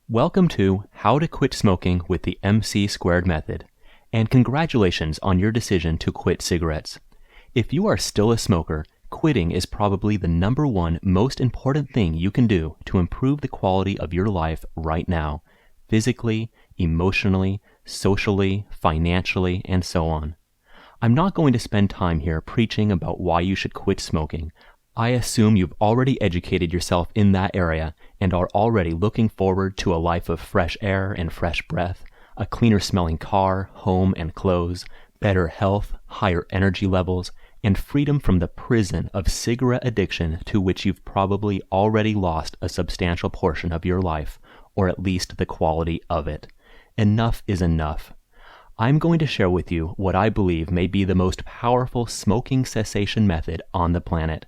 Welcome to How to Quit Smoking with the MC² method, and congratulations on your decision to quit cigarettes. If you are still a smoker, quitting is probably the number one most important thing you can do to improve the quality of your life right now, physically, emotionally, socially, financially, and so on. I'm not going to spend time here preaching about why you should quit smoking. I assume you've already educated yourself in that area and are already looking forward to a life of fresh air and fresh breath, a cleaner smelling car, home, and clothes, better health, higher energy levels, and freedom from the prison of cigarette addiction to which you've probably already lost a substantial portion of your life, or at least the quality of it. Enough is enough. I'm going to share with you what I believe may be the most powerful smoking cessation method on the planet.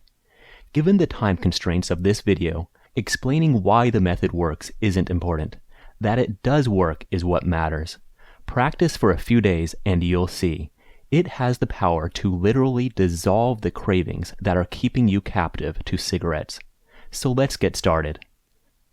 Given the time constraints of this video, explaining why the method works isn't important. That it does work is what matters. Practice for a few days and you'll see. It has the power to literally dissolve the cravings that are keeping you captive to cigarettes. So let's get started.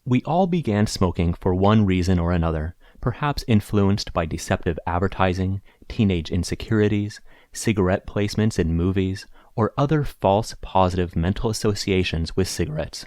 We all began smoking for one reason or another, perhaps influenced by deceptive advertising, teenage insecurities, cigarette placements in movies, or other false positive mental associations with cigarettes.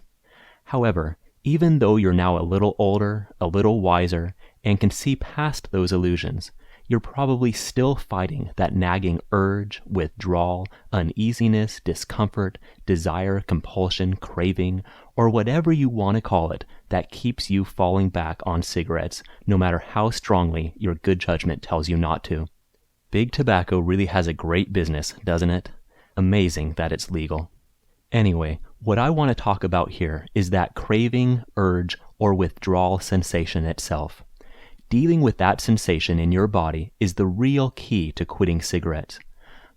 However, even though you're now a little older, a little wiser, and can see past those illusions, you're probably still fighting that nagging urge, withdrawal, uneasiness, discomfort, desire, compulsion, craving, or whatever you want to call it that keeps you falling back on cigarettes, no matter how strongly your good judgment tells you not to. Big tobacco really has a great business, doesn't it? Amazing that it's legal. Anyway, what I want to talk about here is that craving, urge, or withdrawal sensation itself. Dealing with that sensation in your body is the real key to quitting cigarettes.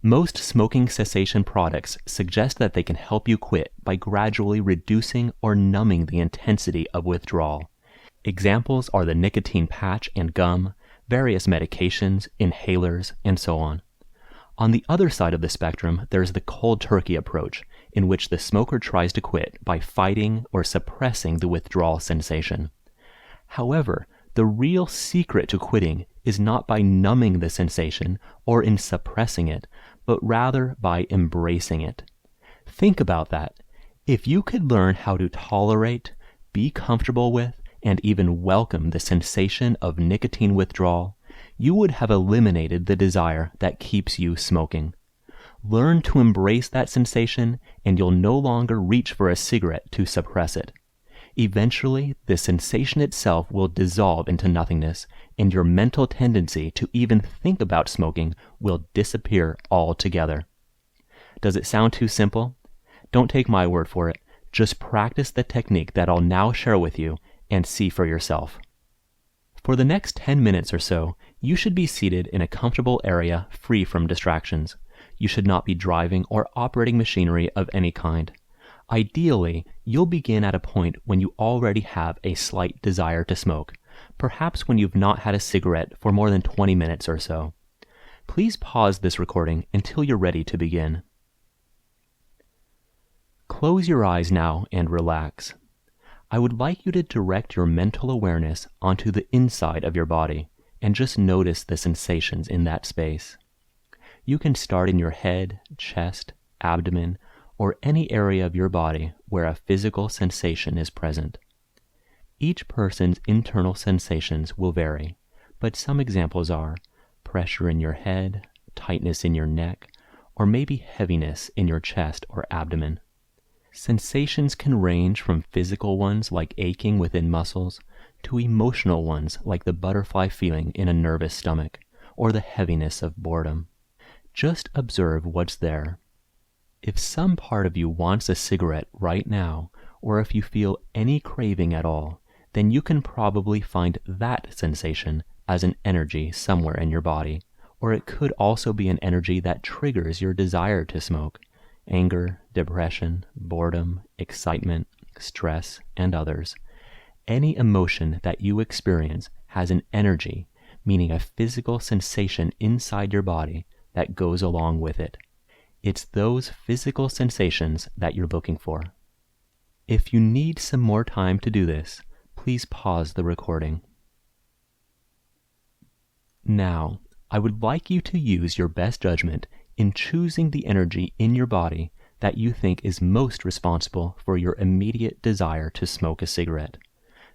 Most smoking cessation products suggest that they can help you quit by gradually reducing or numbing the intensity of withdrawal. Examples are the nicotine patch and gum, various medications, inhalers, and so on. On the other side of the spectrum, there's the cold turkey approach, in which the smoker tries to quit by fighting or suppressing the withdrawal sensation. However, the real secret to quitting is not by numbing the sensation or in suppressing it, but rather by embracing it. Think about that. If you could learn how to tolerate, be comfortable with, and even welcome the sensation of nicotine withdrawal, you would have eliminated the desire that keeps you smoking. Learn to embrace that sensation, and you'll no longer reach for a cigarette to suppress it. Eventually, the sensation itself will dissolve into nothingness, and your mental tendency to even think about smoking will disappear altogether. Does it sound too simple? Don't take my word for it. Just practice the technique that I'll now share with you and see for yourself. For the next 10 minutes or so, you should be seated in a comfortable area free from distractions. You should not be driving or operating machinery of any kind. Ideally, you'll begin at a point when you already have a slight desire to smoke, perhaps when you've not had a cigarette for more than 20 minutes or so. Please pause this recording until you're ready to begin. Close your eyes now and relax. I would like you to direct your mental awareness onto the inside of your body and just notice the sensations in that space. You can start in your head, chest, abdomen, or any area of your body where a physical sensation is present. Each person's internal sensations will vary, but some examples are pressure in your head, tightness in your neck, or maybe heaviness in your chest or abdomen. Sensations can range from physical ones like aching within muscles to emotional ones like the butterfly feeling in a nervous stomach or the heaviness of boredom. Just observe what's there. If some part of you wants a cigarette right now, or if you feel any craving at all, then you can probably find that sensation as an energy somewhere in your body, or it could also be an energy that triggers your desire to smoke. Anger, depression, boredom, excitement, stress, and others. Any emotion that you experience has an energy, meaning a physical sensation inside your body that goes along with it. It's those physical sensations that you're looking for. If you need some more time to do this, Please pause the recording. Now, I would like you to use your best judgment in choosing the energy in your body that you think is most responsible for your immediate desire to smoke a cigarette,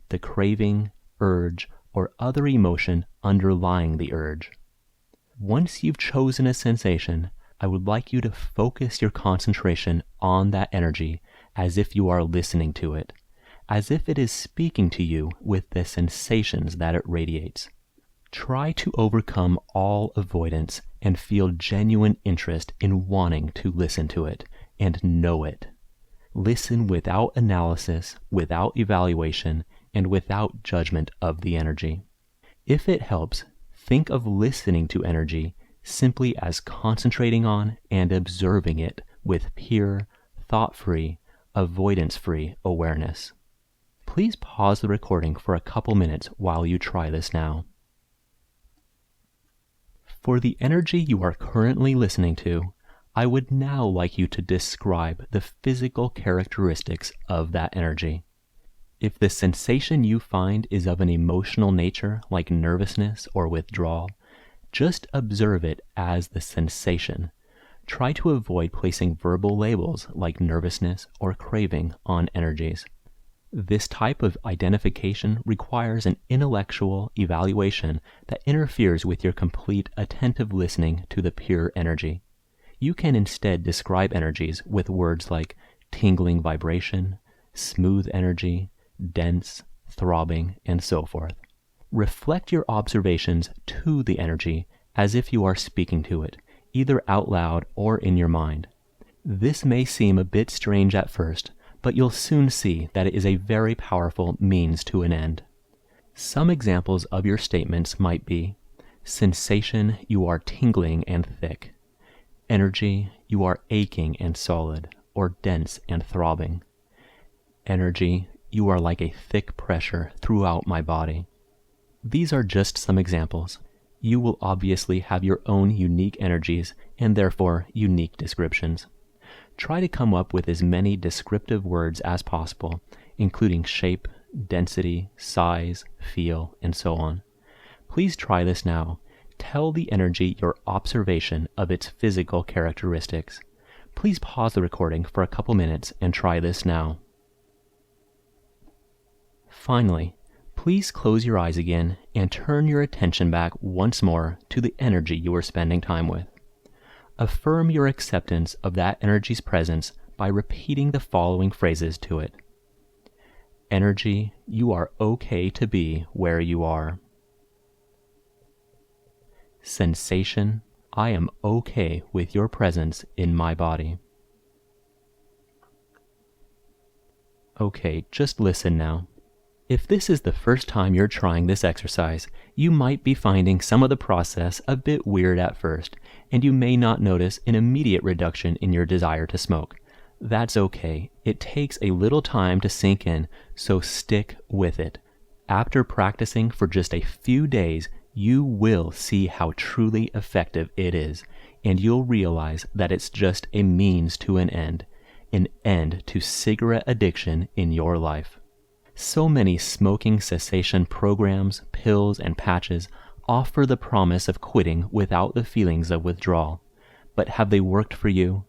the craving, urge, or other emotion underlying the urge. Once you've chosen a sensation, I would like you to focus your concentration on that energy as if you are listening to it, as if it is speaking to you with the sensations that it radiates. Try to overcome all avoidance and feel genuine interest in wanting to listen to it and know it. Listen without analysis, without evaluation, and without judgment of the energy. If it helps, think of listening to energy simply as concentrating on and observing it with pure, thought-free, avoidance-free awareness. Please pause the recording for a couple minutes while you try this now. For the energy you are currently listening to, I would now like you to describe the physical characteristics of that energy. If the sensation you find is of an emotional nature, like nervousness or withdrawal, just observe it as the sensation. Try to avoid placing verbal labels like nervousness or craving on energies. This type of identification requires an intellectual evaluation that interferes with your complete attentive listening to the pure energy. You can instead describe energies with words like tingling vibration, smooth energy, dense, throbbing, and so forth. Reflect your observations to the energy as if you are speaking to it, either out loud or in your mind. This may seem a bit strange at first, but you'll soon see that it is a very powerful means to an end. Some examples of your statements might be: sensation, you are tingling and thick; energy, you are aching and solid, or dense and throbbing; energy, you are like a thick pressure throughout my body. These are just some examples. You will obviously have your own unique energies and therefore unique descriptions. Try to come up with as many descriptive words as possible, including shape, density, size, feel, and so on. Please try this now. Tell the energy your observation of its physical characteristics. Please pause the recording for a couple minutes and try this now. Finally, please close your eyes again and turn your attention back once more to the energy you are spending time with. Affirm your acceptance of that energy's presence by repeating the following phrases to it. Energy, you are okay to be where you are. Sensation, I am okay with your presence in my body. Okay, just listen now. If this is the first time you're trying this exercise, you might be finding some of the process a bit weird at first, and you may not notice an immediate reduction in your desire to smoke. That's okay. It takes a little time to sink in, so stick with it. After practicing for just a few days, you will see how truly effective it is, and you'll realize that it's just a means to an end to cigarette addiction in your life. So many smoking cessation programs, pills, and patches offer the promise of quitting without the feelings of withdrawal. But have they worked for you?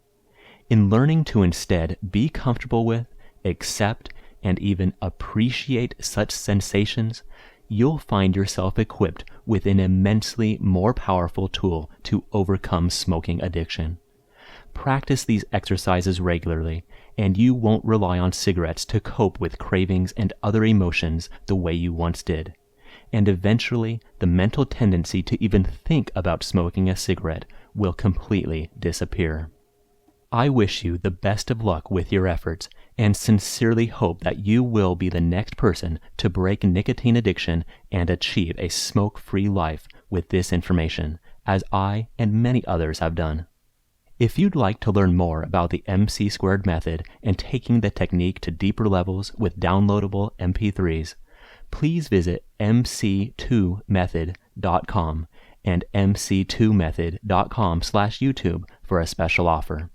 In learning to instead be comfortable with, accept, and even appreciate such sensations, you'll find yourself equipped with an immensely more powerful tool to overcome smoking addiction. Practice these exercises regularly, and you won't rely on cigarettes to cope with cravings and other emotions the way you once did. And eventually, the mental tendency to even think about smoking a cigarette will completely disappear. I wish you the best of luck with your efforts, and sincerely hope that you will be the next person to break nicotine addiction and achieve a smoke-free life with this information, as I and many others have done. If you'd like to learn more about the MC² method and taking the technique to deeper levels with downloadable MP3s, please visit mc2method.com and mc2method.com/YouTube for a special offer.